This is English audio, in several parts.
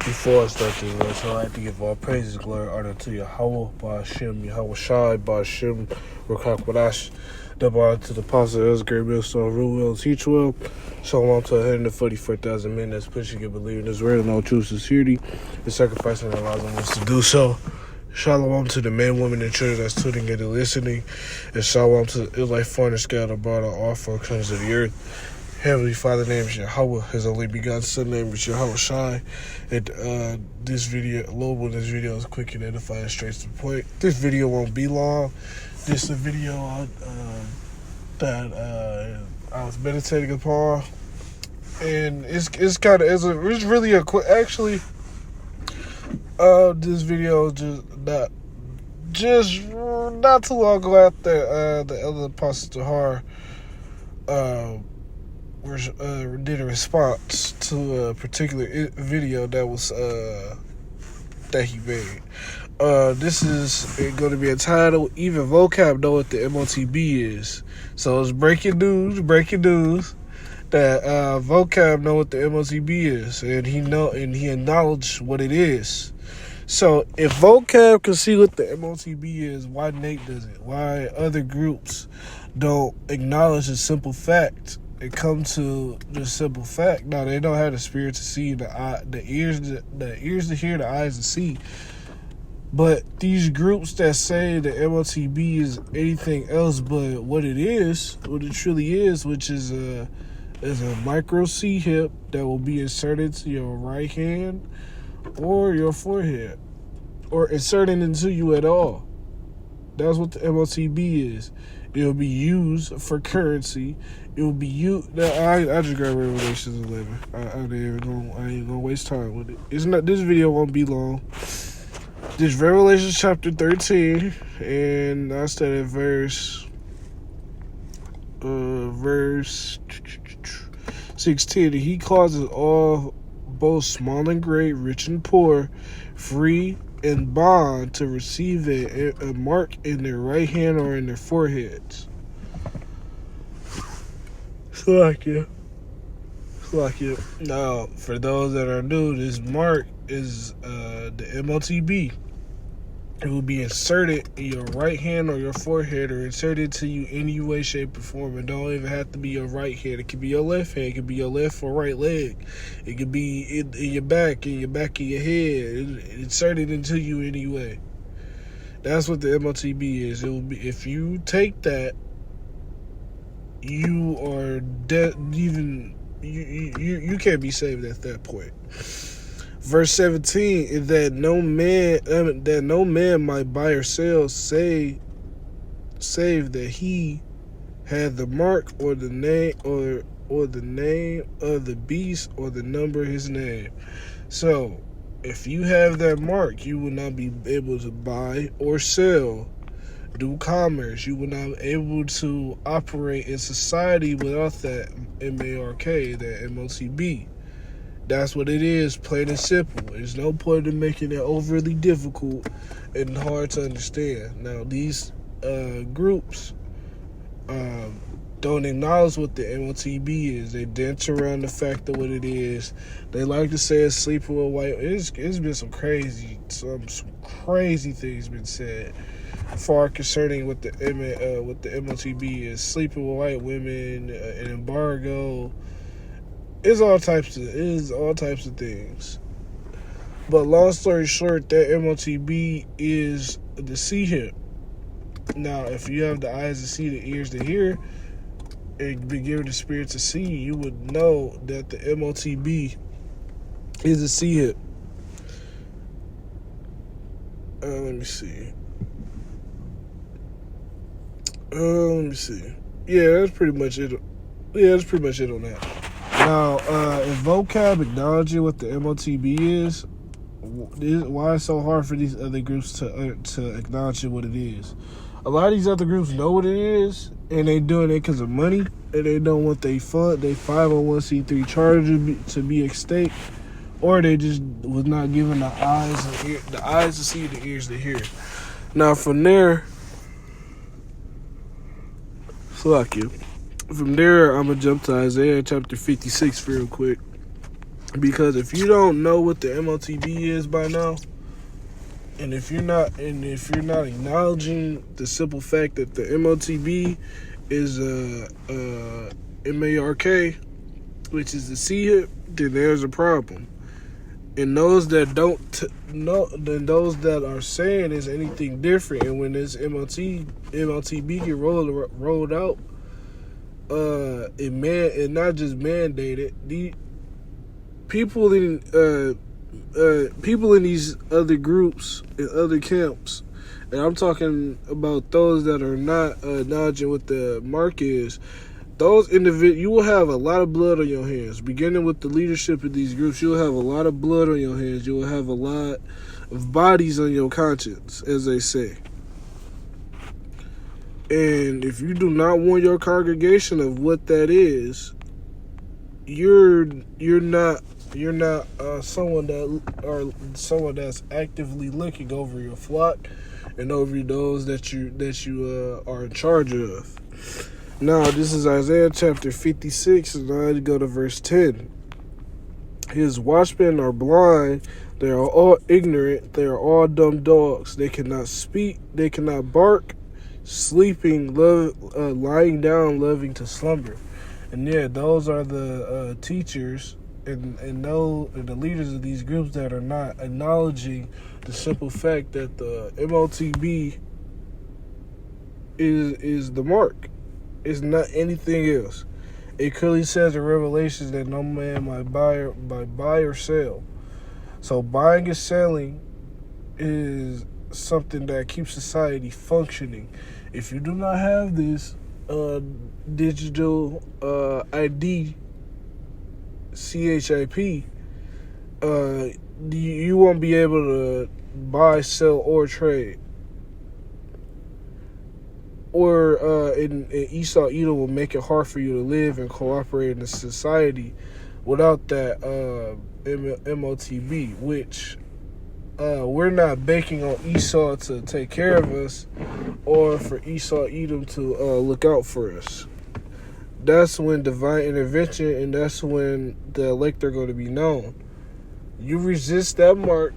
Before I start this verse, I'd like to give all praises, glory, honor to Yahweh, Ba'ashem, Yahweh Shai, Ba'ashem, Rakak Wadash, double honor to the apostle, El's great millstone, rule well, teach well. Shalom to 144,000 men that's pushing and believing this word in all true sincerity and sacrificing their lives on us to do so. Shalom to the men, women, and children that's tuning in and listening. And shalom to the Israelite foreigner scattered abroad on all four corners of the earth. Heavenly Father, name is Yahweh. His only begotten Son, name is Yahweh Shai. And this video is quick and edifying and straight to the point. This video won't be long. This is a video that I was meditating upon, and it's really a quick. Actually, this video just not too long ago after the elder apostle Tahar did a response to a particular video that was that he made. This is going to be entitled "Even Vocab Know What the Motb Is." So it's breaking news that Vocab know what the Motb is, and he acknowledged what it is. So if Vocab can see what the Motb is, why Nate doesn't? Why other groups don't acknowledge a simple fact? It comes to the simple fact. Now, they don't have the spirit to see, the ears to hear, the eyes to see. But these groups that say the Motb is anything else but what it is, what it truly is, which is a micro C hip that will be inserted to your right hand or your forehead, or inserted into you at all. That's what the Motb is. It will be used for currency. It will be used. I just grabbed Revelations 11. I ain't gonna waste time with it. It's not. This video won't be long. This Revelation chapter 13, and I started at verse 16. He causes all, both small and great, rich and poor, free and bond, to receive a mark in their right hand or in their foreheads. Like you. Now, for those that are new, this mark is the Motb. It will be inserted in your right hand or your forehead, or inserted to you any way, shape, or form. It don't even have to be your right hand. It could be your left hand. It could be your left or right leg. It could be in your back, of your head. Inserted into you anyway. That's what the Motb is. It will be, if you take that, you are you can't be saved at that point. Verse 17 is that no man might buy or sell save that he had the mark or the name or the name of the beast or the number of his name. So if you have that mark, you will not be able to buy or sell, do commerce. You will not be able to operate in society without that MARK, that Motb. That's what it is, plain and simple. There's no point in making it overly difficult and hard to understand. Now, these groups don't acknowledge what the Motb is. They dance around the fact of what it is. They like to say it's sleeping with white. It's been some crazy things been said far concerning what the Motb is. Sleeping with white women, an embargo. It's all types of things. But long story short, that Motb is the C hip. Now, if you have the eyes to see, the ears to hear, and be given the spirit to see, you would know that the Motb is a C hip. Let me see. Yeah, that's pretty much it. On that. Now, if Vocab acknowledges what the Motb is, why it's so hard for these other groups to acknowledge what it is? A lot of these other groups know what it is, and they doing it because of money, and they don't want their 501c3 charter to be at stake, or they just was not given the eyes to see, the ears to hear. Now, from there, From there, I'm going to jump to Isaiah chapter 56 real quick. Because if you don't know what the Motb is by now, and if you're not acknowledging the simple fact that the Motb is MARK, which is the C hip, then there's a problem. And those that don't know, then those that are saying is anything different, and when this Motb get rolled out, it not just mandated. The people in these other groups and other camps, and I'm talking about those that are not acknowledging what the mark is. Those individuals, you will have a lot of blood on your hands. Beginning with the leadership of these groups, you'll have a lot of blood on your hands. You will have a lot of bodies on your conscience, as they say. And if you do not warn your congregation of what that is, you're not someone that's actively looking over your flock and over those that you are in charge of. Now, this is Isaiah chapter 56, and I go to verse 10. His watchmen are blind, they are all ignorant, they are all dumb dogs. They cannot speak, they cannot bark, sleeping, lying down, loving to slumber. And yeah, those are the teachers and the leaders of these groups that are not acknowledging the simple fact that the Motb is the mark. It's not anything else. It clearly says in Revelations that no man might buy or sell. So buying and selling is something that keeps society functioning. If you do not have this digital ID, CHIP, you won't be able to buy, sell, or trade. Or in Esau, Edom will make it hard for you to live and cooperate in society without that Motb, which we're not banking on Esau to take care of us or for Esau, Edom to look out for us. That's when divine intervention, and that's when the elect are going to be known. You resist that mark,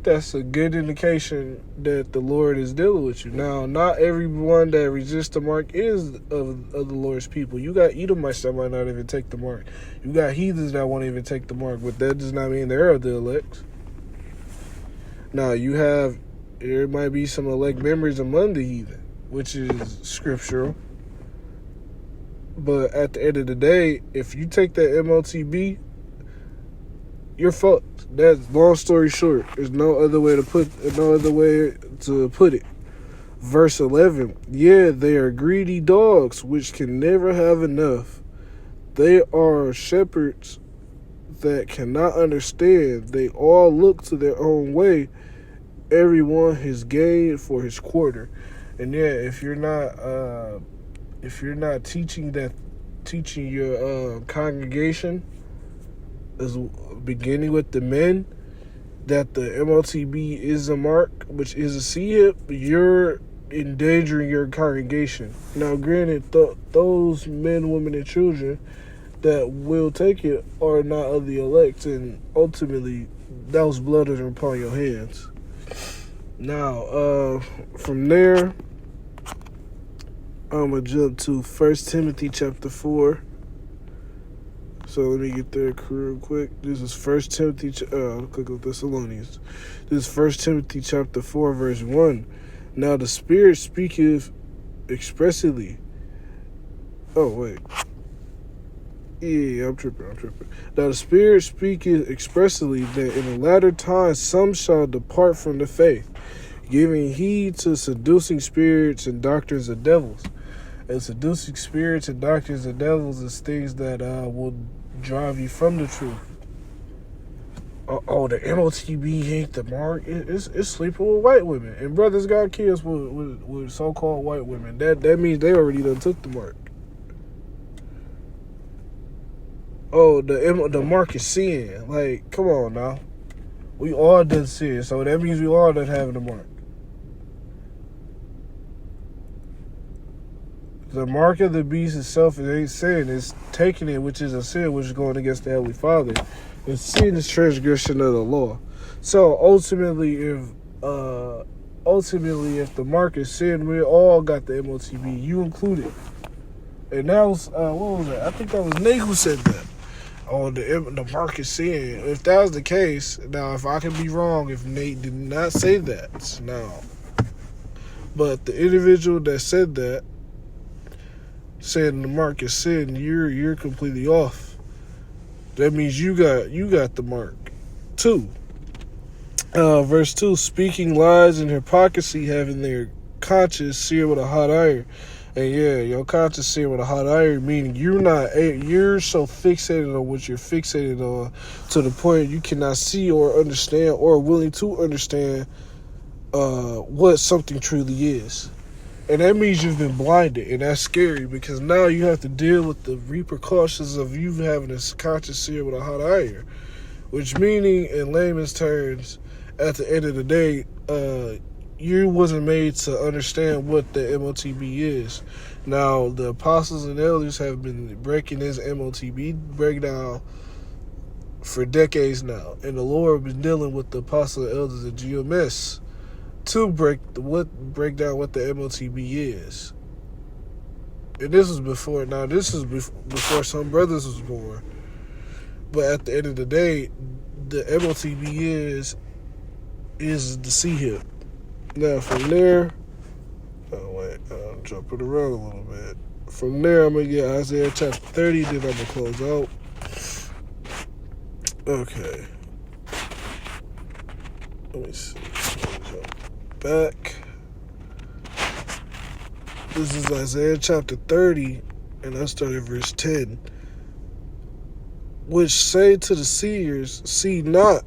that's a good indication that the Lord is dealing with you. Now, not everyone that resists the mark is of the Lord's people. You got Edomites that might not even take the mark. You got heathens that won't even take the mark, but that does not mean they're of the elect. Now, there might be some elect members among the heathen, which is scriptural. But at the end of the day, if you take that Motb, you're fucked. That's long story short. There's no other way to put it. Verse 11. Yeah, they are greedy dogs which can never have enough. They are shepherds that cannot understand. They all look to their own way. Everyone his gain for his quarter. And yeah, if you're not teaching your congregation, as beginning with the men, that the Motb is a mark, which is a C hip, you're endangering your congregation. Now, granted, those men, women, and children that will take it are not of the elect, and ultimately, those blood are upon your hands. Now, from there, I'm going to jump to 1 Timothy chapter 4. So let me get there real quick. This is 1 Timothy, click on Thessalonians. This is 1 Timothy chapter 4, verse 1. Now the Spirit speaketh expressly. Oh, wait. Yeah, I'm tripping. Now the Spirit speaketh expressly that in the latter times some shall depart from the faith, giving heed to seducing spirits and doctrines of devils. And seducing spirits and doctrines of devils is things that will drive you from the truth. The Motb ain't the mark. It's sleeping with white women, and brothers got kids with so-called white women. That means they already done took the mark. The mark is sin. Like, come on now. We all done sin, so that means we all done having the mark. The mark of the beast itself, it ain't sin. It's taking it, which is a sin, which is going against the Heavenly Father. And sin is transgression of the law. So ultimately, if the mark is sin, we all got the Motb, you included. And that was what was that? I think that was Nate who said that. Oh, the mark is sin. If that was the case, now if I can be wrong, if Nate did not say that, now, but the individual that said that, saying the mark is sin, you're completely off. That means you got the mark too. Verse 2, speaking lies and hypocrisy, having their conscience seared with a hot iron. And yeah, your conscience seared with a hot iron, meaning you're so fixated on what you're fixated on to the point you cannot see or understand or willing to understand what something truly is. And that means you've been blinded, and that's scary because now you have to deal with the repercussions of you having this conscience seared with a hot iron, which meaning in layman's terms, at the end of the day, you wasn't made to understand what the Motb is. Now, the apostles and elders have been breaking this Motb breakdown for decades now, and the Lord has been dealing with the apostles and elders of GMS to break down what the Motb is. And this was before. Now, this is before some brothers was born. But at the end of the day, the Motb is the sea hip. Now, from there, I'm jumping around a little bit. From there, I'm going to get Isaiah chapter 30, then I'm going to close out. Okay. Let me see. Jump back. This is Isaiah chapter 30, and I start at verse 10. Which say to the seers, see not,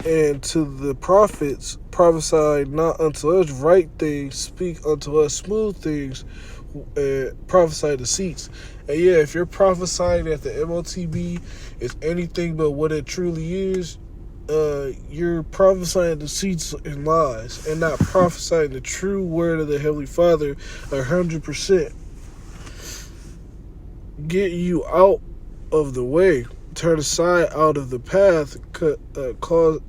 and to the prophets, prophesy not unto us right things, speak unto us smooth things, prophesy deceits. And yeah, if you're prophesying that the Motb is anything but what it truly is, you're prophesying deceits and lies, and not prophesying the true word of the Heavenly Father 100%. Get you out of the way. Turn aside out of the path, cause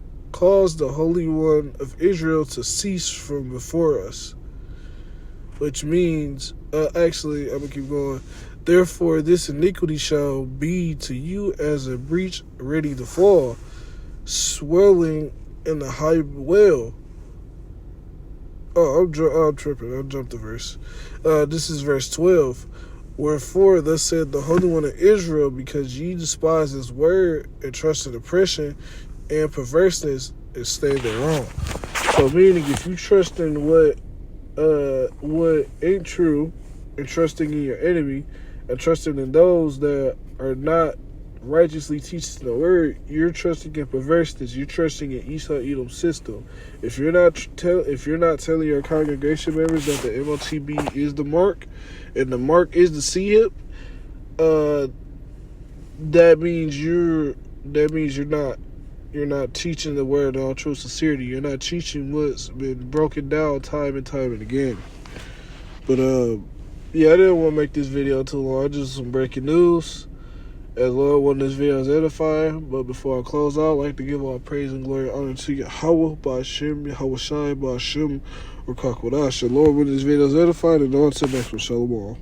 the Holy One of Israel to cease from before us. Which means, actually, I'm going to keep going. Therefore, this iniquity shall be to you as a breach ready to fall, swelling in the high well. Oh, I'm tripping. I jumped the verse. This is verse 12. Wherefore, thus said the Holy One of Israel, because ye despise his word and trust in oppression and perverseness, and stay thereon. So, meaning, if you trust in what ain't true, and trusting in your enemy, and trusting in those that are not righteously teaching the word, you're trusting in perverseness. You're trusting in Esau Edom's system. If you're not telling your congregation members that the Motb is the mark, and the mark is the sea hip, that means you're not teaching the word in all true sincerity. You're not teaching what's been broken down time and time and again. But yeah, I didn't want to make this video too long. Just some breaking news. As Lord wanted this video is edifying. But before I close out, I'd like to give all praise and glory and honor to Yahweh, Ba'ashem, Yahweh Shai, Ba'ashem, or Kakwadash. Lord wanted this video is edifying, and on to the next one. Shalom.